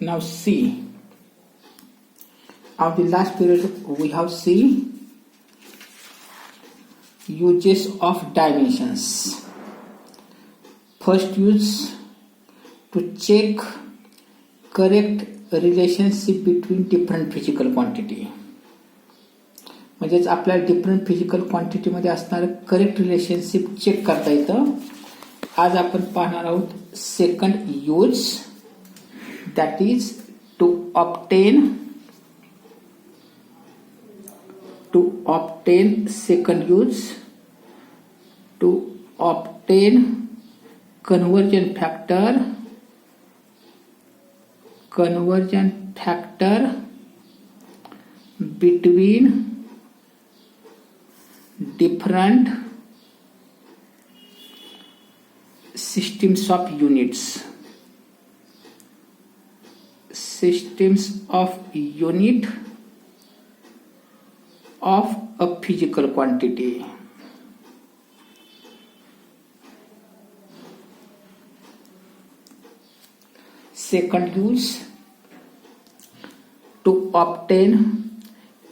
Now see, of the last period we have seen uses of dimensions. First use to check correct relationship between different physical quantity. म्हणजेच आपल्याला different physical क्वांटिटीमध्ये असणारं correct relationship check करता येतं. आज आपण पाहणार आहोत second use, that is to obtain second use to obtain conversion factor between different systems of units of a physical quantity. Second use, to obtain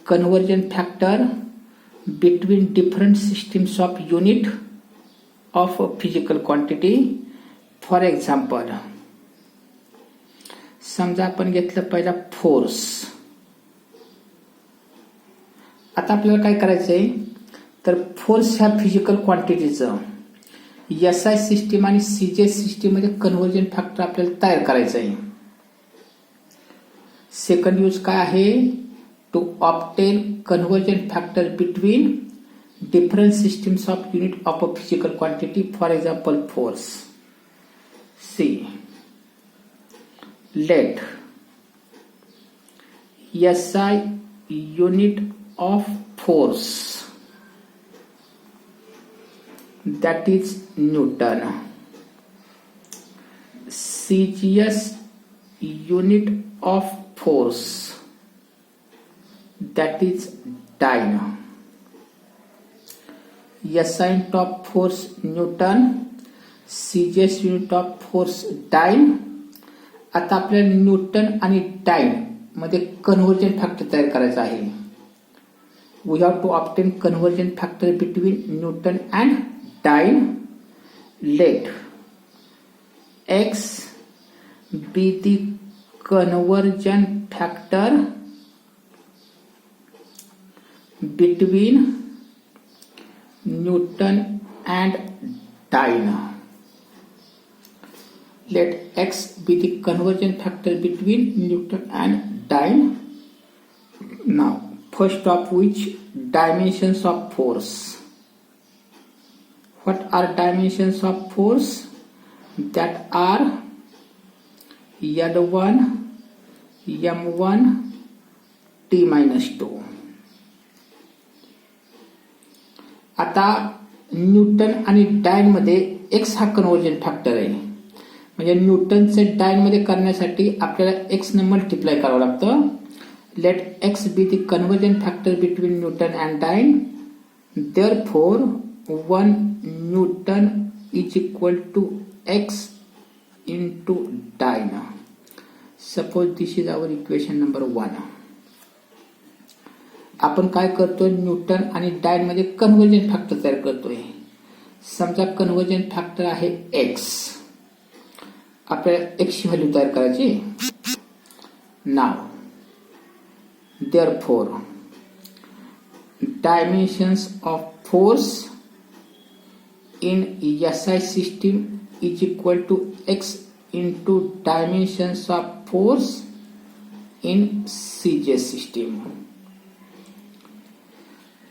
conversion factor between different systems of unit of a physical quantity. For example, समजा आपण घेतलं पहिला force. आता आपल्याला काय करायचंय, तर force ह्या फिजिकल क्वांटिटीचं SI सिस्टीम आणि CJ सिस्टीम मध्ये कन्व्हर्जन फॅक्टर आपल्याला तयार करायचं आहे. सेकंड यूज काय आहे, to obtain conversion factor between different systems of unit of a physical quantity. For example force. See, let SI unit of force, that is Newton. CGS unit of force, that is dyne. SI unit of force Newton, CGS unit of force dyne. आता आपल्याला Newton आणि dine मध्ये conversion factor तयार करायचा आहे. We have to obtain conversion factor between newton and dyne. Let X be the conversion factor between Newton and dyne. Let X be the conversion factor between Newton and dyne. Now, first of which, dimensions of force. What are dimensions of force? That are L1, M1, T-2. आता Newton आणि dine मध्ये x हा conversion factor आहे. म्हणजे न्यूटनचे dine मध्ये करण्यासाठी आपल्याला x ने मल्टिप्लाय करावं लागतं. Let X be the conversion factor between newton and dyne. Therefore 1 Newton is equal to X into dyne. Suppose this is our equation number 1. आपण काय करतोय, न्यूटन आणि डाइन मध्ये कन्व्हर्जन फॅक्टर तयार करतोय. समजा कन्व्हर्जन फॅक्टर आहे X. आपल्याला X ची व्हॅल्यू तयार करायची. नाव therefore dimensions of force in SI system is equal to X into dimensions of force in CJ system.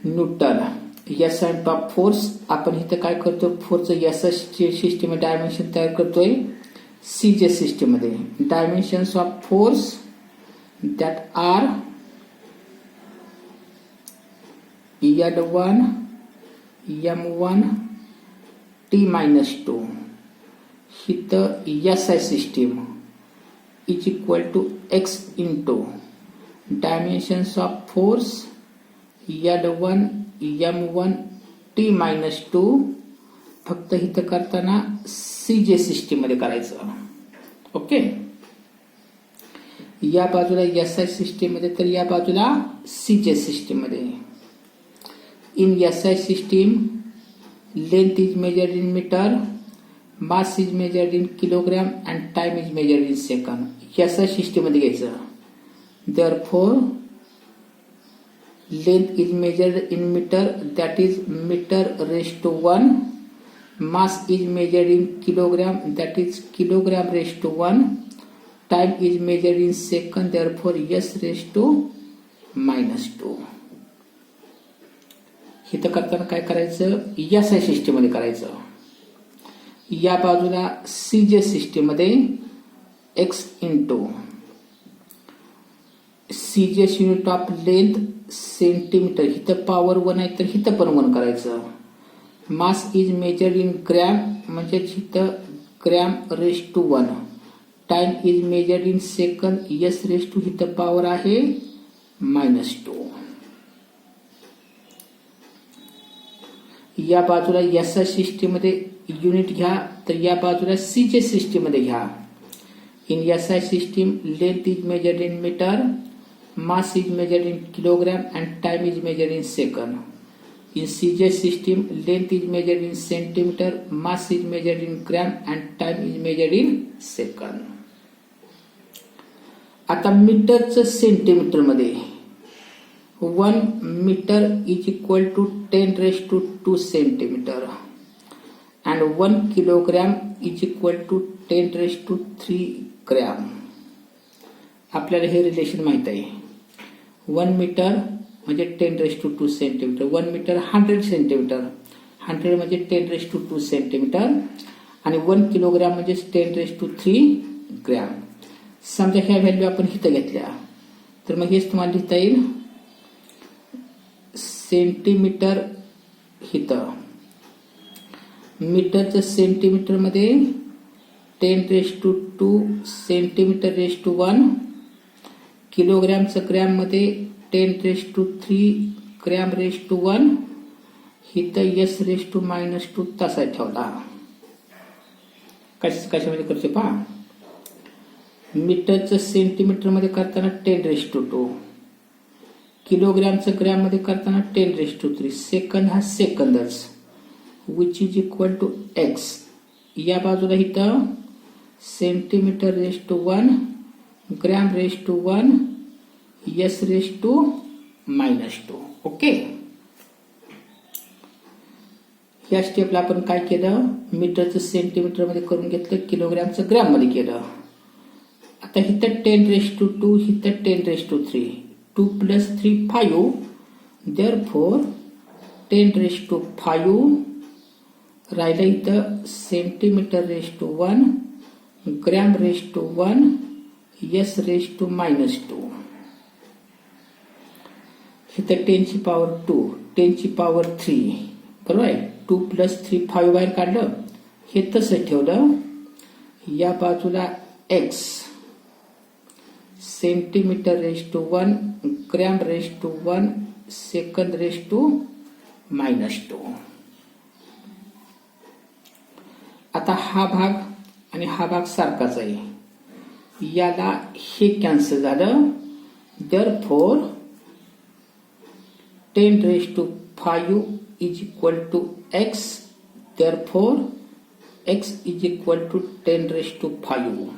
Newton SI of force. आपण इथे काय करतो, फोर्सचं SI सिस्टम डायमेन्शन तयार करतोय. CJ सिस्टम मध्ये dimensions of force that are L1, M1, T-2. इथं SI system is equal to X into dimensions of force L1, M1, T-2. फक्त इथं करताना CJ सिस्टीम मध्ये करायचं. ओके. या बाजूला SI सिस्टीम मध्ये, तर या बाजूला CJ सिस्टीम मध्ये. In SI system length is measured in metre, mass is measured in kilogram and time is measured in second. SI system मध्ये घ्यायचं. Therefore length is measured in meter, that is meter raised to 1. Mass is measured in kilogram, that is kilogram raised to 1. Time is measured in second, therefore S raised to -2. इथं करताना काय करायचं, SI system मध्ये करायचं. या बाजूला CJ system मध्ये x into CJ unit of length centimetre, इथं पॉवर 1 आहे तर इथं पण 1 करायचं. Mass is measured in gram, म्हणजे इथं gram raise to 1. Time is measured in second, S raise to इथं पॉवर आहे -2. या बाजूला SI सिस्टीम मध्ये युनिट घ्या, तर या बाजूला CJ सिस्टीम मध्ये घ्या. In SI system length is measured in metre, mass is measured in kilogram and time is measured in second. In CJ system, length is measured in centimeter, mass is measured in gram and time is measured in second. आता मीटरचं centimetre मध्ये 1 metre is equal to 10⁻²² centimetre and 1 kilogram is equal to 10⁻³ gram. आपल्याला हे relation माहित आहे. 1 metre म्हणजे 10⁻² centimetre, 1 metre 100 centimetre, 100 म्हणजे 10⁻² centimetre आणि 1 किलोग्राम म्हणजे 10⁻³ ग्रॅम. समजा ह्या व्हॅल्यू आपण इथं घेतल्या तर मग हेच तुम्हाला लिहिता येईल सेंटीमीटर इथं. मीटरचं सेंटीमीटर मध्ये 10⁻² सेंटीमीटर रेस टू 1, किलोग्रामचं ग्रॅम मध्ये 10⁻³ ग्रॅम रेस टू 1, इथं S रेस टू -2 तसा ठेवला. कशामध्ये करतो पहा. मीटरचं सेंटीमीटर मध्ये करताना 10⁻², किलोग्रामचं ग्रॅम मध्ये करताना 10⁻³, सेकंद हा सेकंदच, which is equal to x. या बाजूला इथं centimetre raise to 1, gram raise to 1, S raise to -2. Okay. या स्टेपला आपण काय केलं, मीटरचं सेंटीमीटर मध्ये करून घेतलं, किलोग्रामचं ग्रॅम मध्ये केलं. आता इथं 10⁻², इथं 10⁻³ 2 + 3 5, देअरफॉर 10⁻⁵ राहिलं इथं centimetre raise to 1, gram raise to 1, S raise to -2. इथं 10 ची पॉवर 2, 10 ची पॉवर 3, बरोबर आहे. 2 + 3 5 बाहेर काढलं, हे तसं ठेवलं. या बाजूला x centimetre raise to 1, gram raise to 1, सेकंद रेस टू -2. आता हा भाग आणि हा भाग सारखाच आहे. याला हे कॅन्सल झालं, therefore 10⁻⁵ is equal to x, therefore x is equal to 10⁻⁵.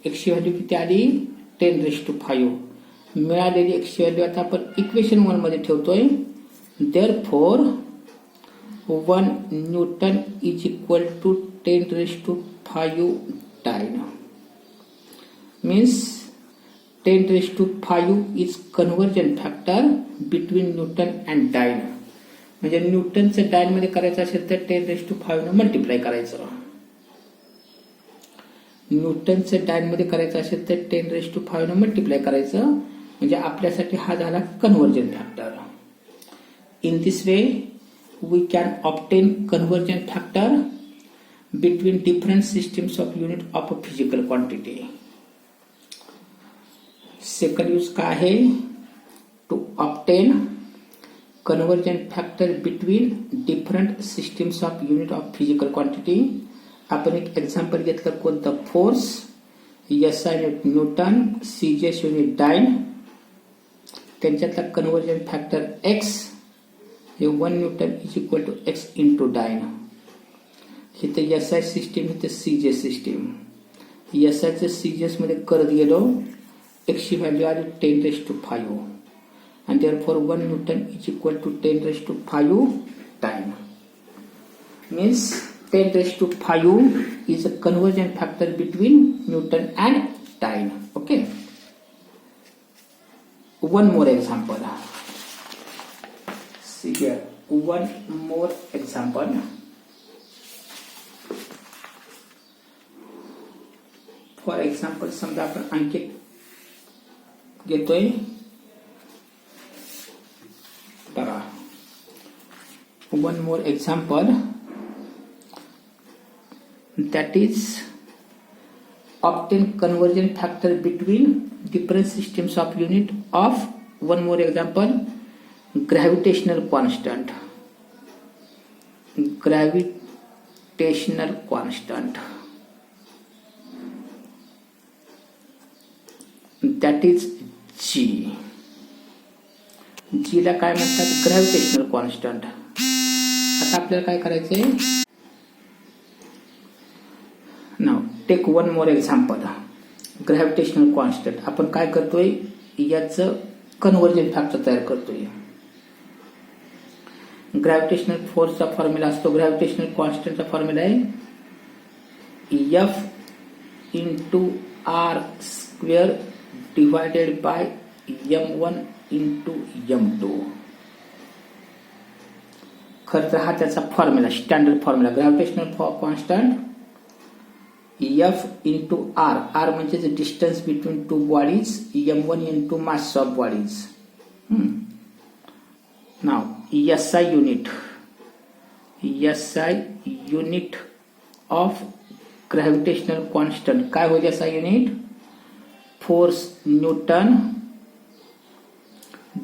x ची व्हॅल्यू किती आली, 10⁻⁵. मिळालेली x ची व्हॅल्यू आता आपण इक्वेशन 1 मध्ये ठेवतोय. Therefore 1 newton is equal to 10⁻⁵ dyne. means 10⁻⁵ is conversion factor between Newton and dyne. म्हणजे न्यूटनचं डायन मध्ये करायचं असेल तर 10⁻⁵ ने मल्टिप्लाय करायचं. न्यूटनचं डायन मध्ये करायचं असेल तर 10⁻⁵ ने मल्टिप्लाय करायचं. म्हणजे आपल्यासाठी हा झाला conversion factor. In this way we can obtain conversion factor between different systems of unit of a physical quantity. Second use का है to obtain conversion factor between different systems of unit of physical quantity. आपण एक example घेतलं, कोणतं, force. SI unit newton, CGS unit dyne, त्यांच्यातला conversion factor x हे 1 newton is equal to x into dyne. इथे SI system, इथे CGS system. SIचं CGS मध्ये करत गेलो, x ची व्हॅल्यू आली 10⁵ and therefore 1 Newton is equal to 10⁵ time. Means 10⁵ is a conversion factor between Newton and time. Okay. One more example. See here. One more example. For example, समजा आपण आणखी घेतोय. बघा. One more example. That is obtain conversion factor between different systems of unit of one more example, gravitational constant. Gravitational constant. That is G. G ला काय म्हणतात? Gravitational constant. आता आपल्याला काय करायचंय? Now take one more example. Gravitational constant आपण काय करतोय? याचं कन्व्हर्जन फॅक्टर तयार करतोय. ग्रॅव्हिटेशनल फोर्सचा फॉर्म्युला असतो, ग्रॅव्हिटेशनल कॉन्स्टंटचा फॉर्म्युला आहे F into R square divided by M1 into M2. खरं तर हा त्याचा formula, standard formula. Gravitational constant F into R. R म्हणजे distance between two bodies, M1 into mass of bodies. Now SI unit. SI unit of gravitational constant काय होईल? SI unit force newton,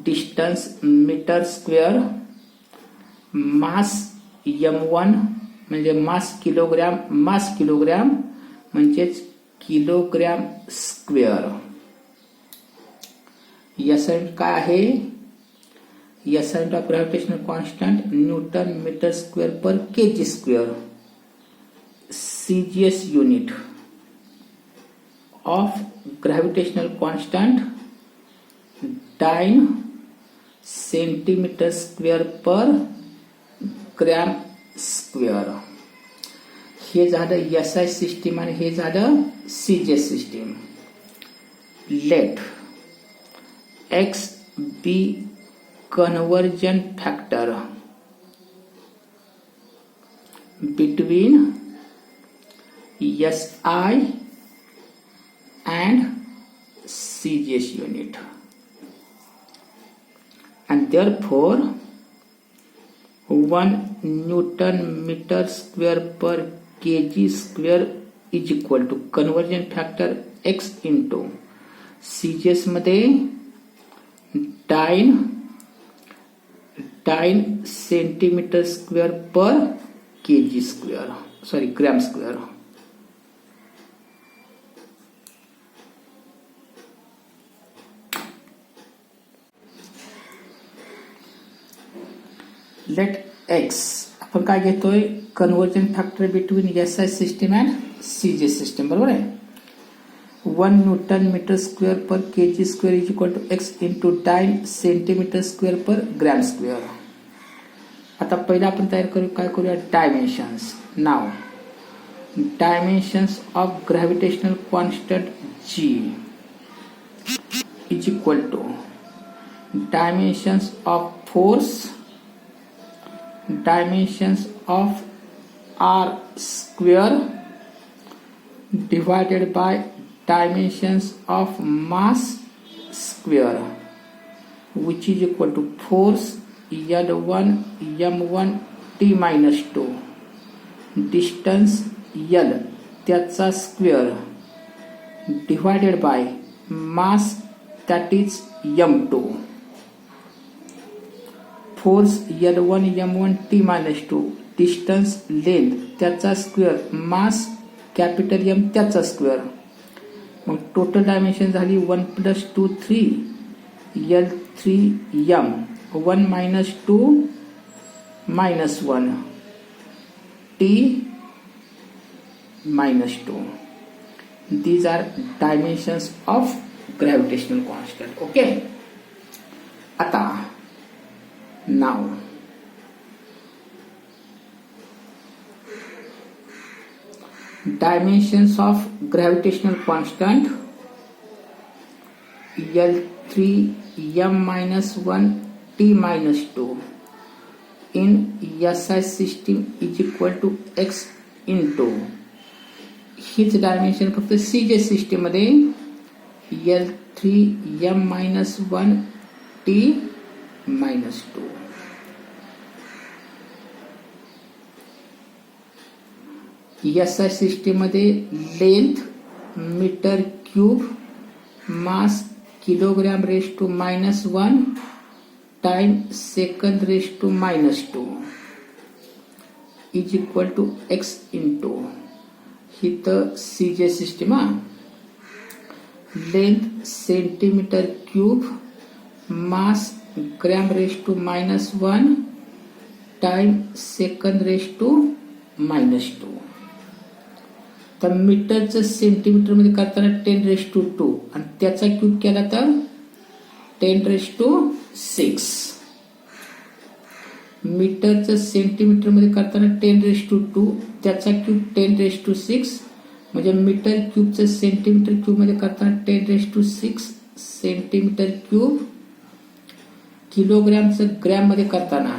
distance metre square, mass M1 म्हणजे mass kilogram, mass kilogram म्हणजेच kilogram square. SI काय आहे? SI of gravitational constant newton metre square per kg square. CGS unit of gravitational constant dyne centimetre square per gram square. हे झालं SI system आणि हे झालं CGS system. Let X be conversion factor between SI and CGS unit, and therefore 1 Newton meter square per kg square is equal to conversion factor X into CGS मध्ये dyne centimetre square per kg square, sorry gram square. Let X आपण काय घेतोय? Conversion factor between SI system and CGS system. बरोबर आहे. 1 newton metre square per kg square is equal to x into dyne centimetre square per gram square. आता पहिला आपण तयार करू, काय करूया? Dimensions. Now dimensions of gravitational constant G is equal to dimensions of force, dimensions of R square divided by dimensions of mass square, which is equal to force L1 M1 T minus 2, distance L त्याचा square divided by mass that is M2, force L1 M1 T minus 2, distance length त्याचा square, mass capital M त्याचा square मग total dimension झाली 1 + 2 3 L3M 1 - 2 -1 T -2. These are dimensions of gravitational constant. Okay. आता now dimensions of gravitational constant L3M-1 T -2 in SI system is equal to x into हीच dimension फक्त CJ system मध्ये L3M-1 T -2. SI system मध्ये length metre cube, mass kg⁻⁻1 time sec⁻⁻2 is equal to x into हिथं CJ system length centimetre cube, mass g⁻⁻1 time sec⁻⁻2. तर मीटरचं centimetre मध्ये करताना 10⁻², आणि त्याचा क्यूब केला तर 10⁻6. मीटरचं सेंटीमीटर मध्ये करताना 10⁻², त्याचा क्यूब 10⁻6, म्हणजे मीटर क्यूबचं सेंटीमीटर क्यूब मध्ये करताना 10⁻6 सेंटीमीटर क्यूब. किलोग्रॅमचं ग्रॅम मध्ये करताना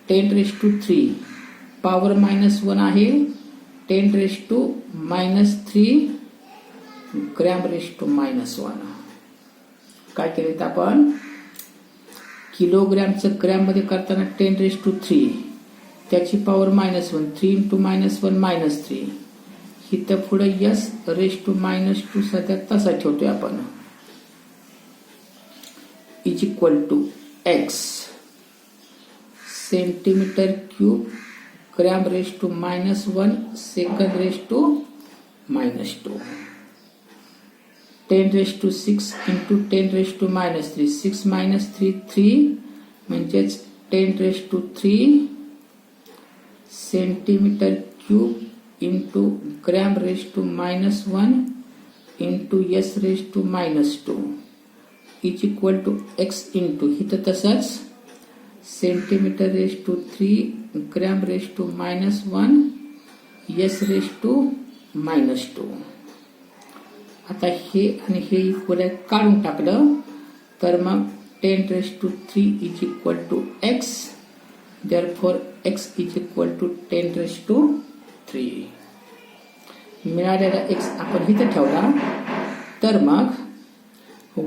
10⁻3, पॉवर -1 आहे 10⁻³ g⁻⁻1. काय केलं तर आपण किलोग्रॅमचं ग्रॅम मध्ये करताना 10⁻3, त्याची पॉवर -1, 3 × -1 -3. इथं पुढे S⁻² सध्या तसा ठेवतोय आपण. Is equal to x centimetre cube g⁻⁻1 sec⁻⁻2 10⁻6 into 10⁻3 6 - 3 3 म्हणजेच 10⁻3 centimetre cube into g⁻⁻1 into S⁻² is equal to x into इथं तसंच सेंटीमीटर⁻3 g⁻⁻1 S⁻². आता हे आणि हे इक्वल काढून टाकलं तर मग 10⁻3 is equal to x. therefore x is equal to 10⁻3. मिळालेला x आपण इथे ठेवला तर मग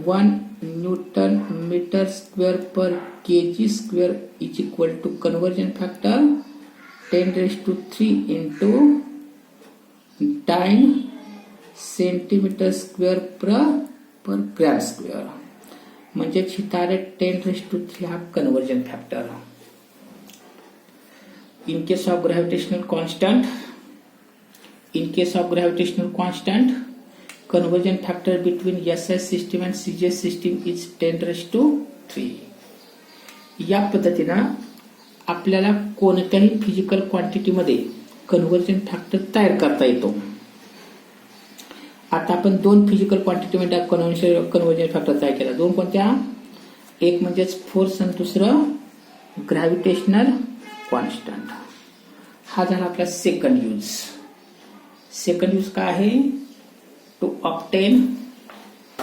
1 newton metre square per kg² is equal to conversion factor 10⁻3 into time centimetre square per gram square. म्हणजे हितारे 10⁻3 हा conversion factor. In case of gravitational constant, conversion factor between SI system and CJ system is 10⁻3. या पद्धतीनं आपल्याला कोणत्याही physical quantity मध्ये conversion factor तयार करता येतो. आता आपण 2 फिजिकल क्वांटिटी मध्ये कन्वर्जन फॅक्टर तयार केला. 2 कोणत्या? एक म्हणजेच फोर्स आणि दुसरं ग्रॅव्हिटेशनल कॉन्स्टंट. हा झाला आपला सेकंड यूज. सेकंड यूज काय आहे? To obtain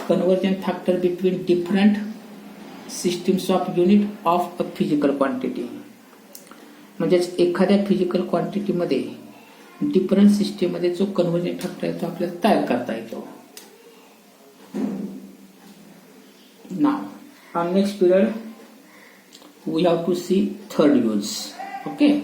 conversion factor between different systems of unit of a physical quantity. म्हणजेच एखाद्या फिजिकल क्वांटिटी मध्ये डिफरंट सिस्टीम मध्ये जो कन्वर्जन फॅक्टर आहे तो आपल्याला तयार करता येतो. Now on next period we have to see third use. Okay.